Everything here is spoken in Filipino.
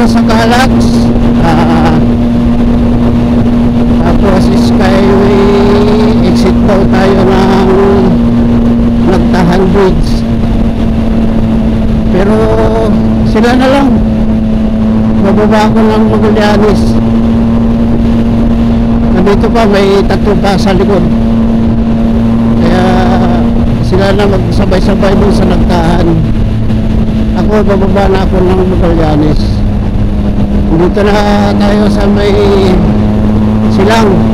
tayo sa Calax. Tapos Skyway exit daw tayo ng Nagtahan Bridge. Pero sila na lang, bababa ko ng Magallanes. Nandito pa may tatlo pa sa likod, kaya sila na magsabay-sabay dun sa Nagtahan. Ako bababa na ako ng Magallanes. Dito na tayo sa may Silang.